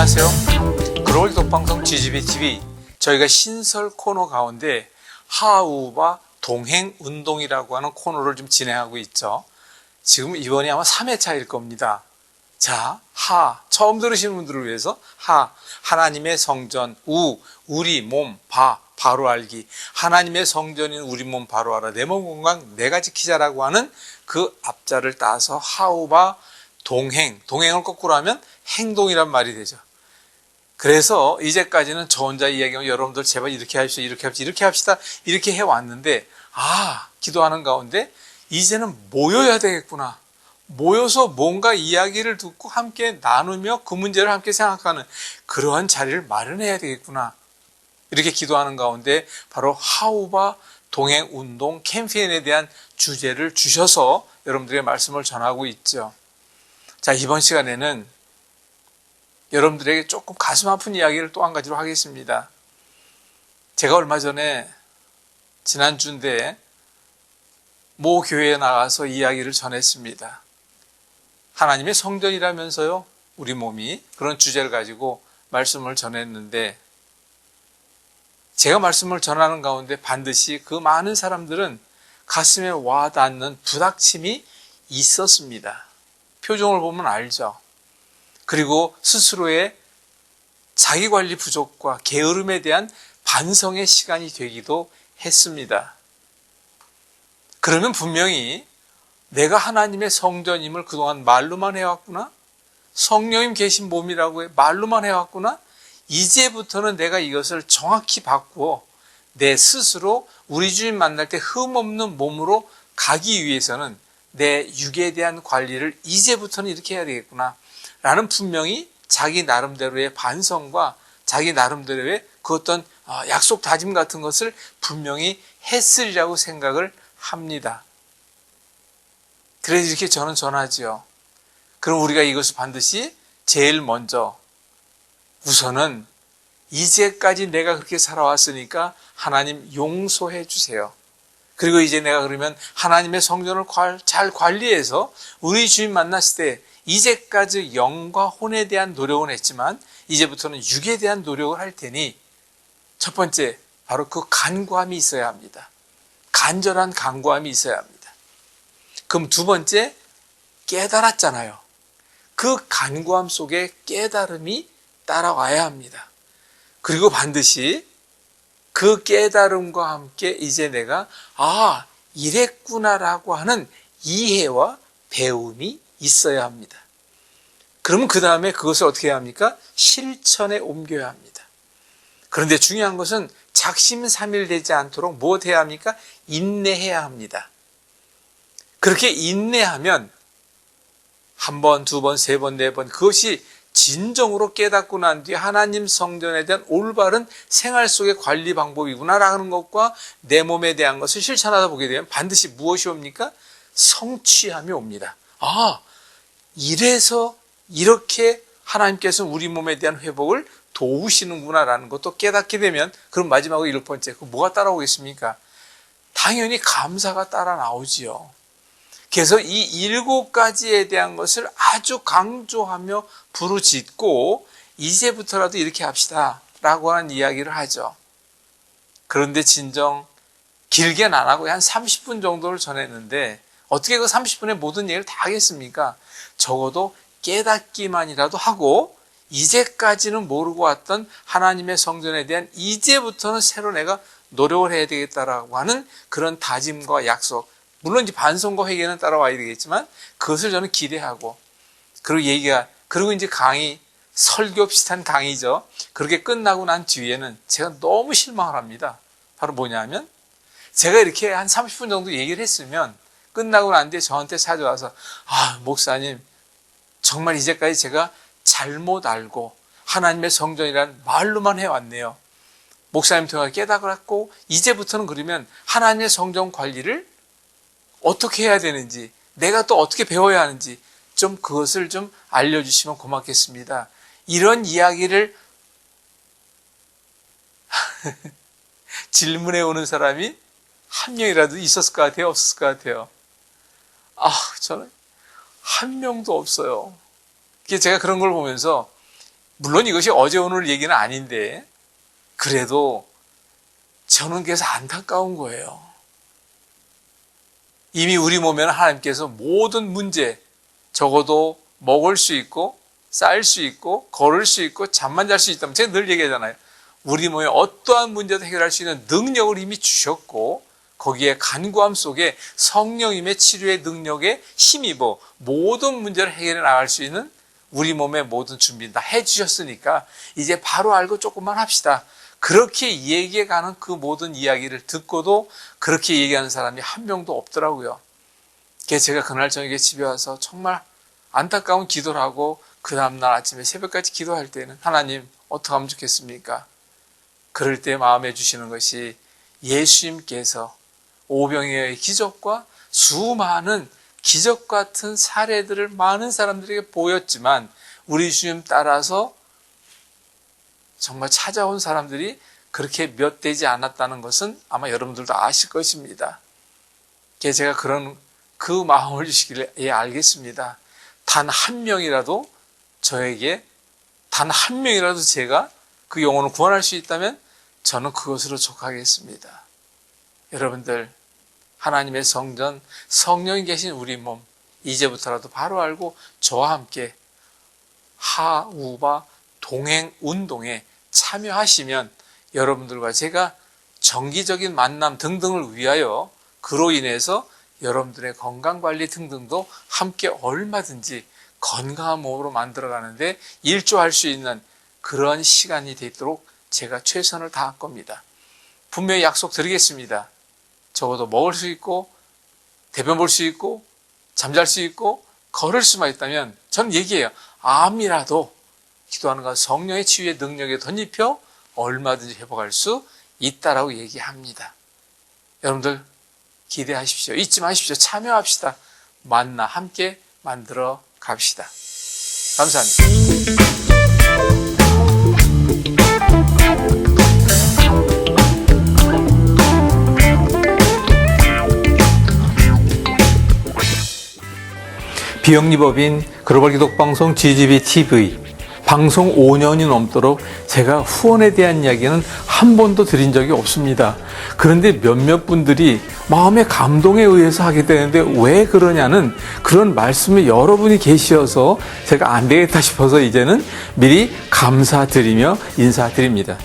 안녕하세요. 글로벌 독방송 GGBTV, 저희가 신설 코너 가운데 하우바 동행운동이라고 하는 코너를 좀 진행하고 있죠. 지금 이번이 아마 3회차일 겁니다. 자, 처음 들으시는 분들을 위해서 하나님의 성전, 우리 몸, 바로 알기. 하나님의 성전인 우리 몸 바로 알아. 내 몸 건강 내가 지키자라고 하는 그 앞자를 따서 하우바 동행을 거꾸로 하면 행동이란 말이 되죠. 그래서 이제까지는 저 혼자 이야기하면 여러분들 제발 이렇게 합시다, 이렇게 합시다, 이렇게 해왔는데, 기도하는 가운데 이제는 모여야 되겠구나. 모여서 뭔가 이야기를 듣고 함께 나누며 그 문제를 함께 생각하는 그러한 자리를 마련해야 되겠구나. 이렇게 기도하는 가운데 바로 하우바 동행운동 캠페인에 대한 주제를 주셔서 여러분들의 말씀을 전하고 있죠. 자, 이번 시간에는 여러분들에게 조금 가슴 아픈 이야기를 또 한 가지로 하겠습니다. 제가 얼마 전에 지난주인데 모 교회에 나가서 이야기를 전했습니다. 하나님의 성전이라면서요, 우리 몸이, 그런 주제를 가지고 말씀을 전했는데, 제가 말씀을 전하는 가운데 반드시 그 많은 사람들은 가슴에 와닿는 부닥침이 있었습니다. 표정을 보면 알죠. 그리고 스스로의 자기관리 부족과 게으름에 대한 반성의 시간이 되기도 했습니다. 그러면 분명히 내가 하나님의 성전임을 그동안 말로만 해왔구나, 성령님 계신 몸이라고 말로만 해왔구나, 이제부터는 내가 이것을 정확히 바꾸어 내 스스로 우리 주님 만날 때 흠없는 몸으로 가기 위해서는 내 육에 대한 관리를 이제부터는 이렇게 해야 되겠구나 라는 분명히 자기 나름대로의 반성과 자기 나름대로의 그 어떤 약속 다짐 같은 것을 분명히 했으리라고 생각을 합니다. 그래서 이렇게 저는 전하지요. 그럼 우리가 이것을 반드시 제일 먼저 우선은 이제까지 내가 그렇게 살아왔으니까 하나님 용서해 주세요. 그리고 이제 내가 그러면 하나님의 성전을 잘 관리해서 우리 주님 만났을 때 이제까지 영과 혼에 대한 노력은 했지만 이제부터는 육에 대한 노력을 할 테니 첫 번째 바로 그 간구함이 있어야 합니다. 간절한 간구함이 있어야 합니다. 그럼 두 번째, 깨달았잖아요. 그 간구함 속에 깨달음이 따라와야 합니다. 그리고 반드시 그 깨달음과 함께 이제 내가 이랬구나라고 하는 이해와 배움이 있어야 합니다. 그러면 그 다음에 그것을 어떻게 해야 합니까? 실천에 옮겨야 합니다. 그런데 중요한 것은 작심삼일되지 않도록 무엇 해야 합니까? 인내해야 합니다. 그렇게 인내하면 한 번, 두 번, 세 번, 네 번, 그것이 진정으로 깨닫고 난 뒤에 하나님 성전에 대한 올바른 생활 속의 관리 방법이구나라는 것과 내 몸에 대한 것을 실천하다 보게 되면 반드시 무엇이 옵니까? 성취함이 옵니다. 이래서 이렇게 하나님께서 우리 몸에 대한 회복을 도우시는구나라는 것도 깨닫게 되면, 그럼 마지막으로 7번째, 뭐가 따라오겠습니까? 당연히 감사가 따라 나오지요. 그래서 이 7가지에 대한 것을 아주 강조하며 부르짖고 이제부터라도 이렇게 합시다 라고 하는 이야기를 하죠. 그런데 진정 길게는 안 하고 한 30분 정도를 전했는데 어떻게 그 30분에 모든 얘기를 다 하겠습니까? 적어도 깨닫기만이라도 하고 이제까지는 모르고 왔던 하나님의 성전에 대한 이제부터는 새로 내가 노력을 해야 되겠다라고 하는 그런 다짐과 약속, 물론 이제 반성과 회개는 따라와야 되겠지만 그것을 저는 기대하고, 그리고 이제 강의, 설교 비슷한 강의죠. 그렇게 끝나고 난 뒤에는 제가 너무 실망을 합니다. 바로 뭐냐면 제가 이렇게 한 30분 정도 얘기를 했으면 끝나고 난 뒤에 저한테 찾아와서 목사님 정말 이제까지 제가 잘못 알고 하나님의 성전이라는 말로만 해왔네요. 목사님 통해 깨달았고 이제부터는 그러면 하나님의 성전 관리를 어떻게 해야 되는지, 내가 또 어떻게 배워야 하는지 좀 그것을 좀 알려주시면 고맙겠습니다. 이런 이야기를 질문해 오는 사람이 한 명이라도 있었을 것 같아요? 없었을 것 같아요? 저는 한 명도 없어요. 제가 그런 걸 보면서 물론 이것이 어제 오늘 얘기는 아닌데 그래도 저는 그래서 안타까운 거예요. 이미 우리 몸에는 하나님께서 모든 문제, 적어도 먹을 수 있고 쌀 수 있고 걸을 수 있고 잠만 잘 수 있다면 제가 늘 얘기하잖아요. 우리 몸에 어떠한 문제도 해결할 수 있는 능력을 이미 주셨고 거기에 간구함 속에 성령님의 치료의 능력에 힘입어 모든 문제를 해결해 나갈 수 있는 우리 몸의 모든 준비는 다 해주셨으니까 이제 바로 알고 조금만 합시다. 그렇게 얘기해가는 그 모든 이야기를 듣고도 그렇게 얘기하는 사람이 한 명도 없더라고요. 그래서 제가 그날 저녁에 집에 와서 정말 안타까운 기도를 하고 그 다음날 아침에 새벽까지 기도할 때는 하나님 어떻게 하면 좋겠습니까? 그럴 때 마음에 주시는 것이 예수님께서 오병이어의 기적과 수많은 기적 같은 사례들을 많은 사람들에게 보였지만 우리 주님 따라서 정말 찾아온 사람들이 그렇게 몇 되지 않았다는 것은 아마 여러분들도 아실 것입니다. 그래서 제가 그 마음을 주시기를 알겠습니다. 단 한 명이라도 저에게 단 한 명이라도 제가 그 영혼을 구원할 수 있다면 저는 그것으로 족하겠습니다. 여러분들 하나님의 성전, 성령이 계신 우리 몸 이제부터라도 바로 알고 저와 함께 하우바 동행 운동에 참여하시면 여러분들과 제가 정기적인 만남 등등을 위하여 그로 인해서 여러분들의 건강관리 등등도 함께 얼마든지 건강한 몸으로 만들어가는데 일조할 수 있는 그런 시간이 되도록 제가 최선을 다할 겁니다. 분명히 약속드리겠습니다. 적어도 먹을 수 있고 대변 볼 수 있고 잠잘 수 있고 걸을 수만 있다면 저는 얘기해요. 암이라도 기도하는 것 성령의 치유의 능력에 덧입혀 얼마든지 회복할 수 있다라고 얘기합니다. 여러분들 기대하십시오. 잊지 마십시오. 참여합시다. 만나 함께 만들어 갑시다. 감사합니다. 비영리법인 글로벌 기독방송 GGB TV 방송 5년이 넘도록 제가 후원에 대한 이야기는 한 번도 드린 적이 없습니다. 그런데 몇몇 분들이 마음의 감동에 의해서 하게 되는데 왜 그러냐는 그런 말씀이 여러분이 계셔서 제가 안 되겠다 싶어서 이제는 미리 감사드리며 인사드립니다.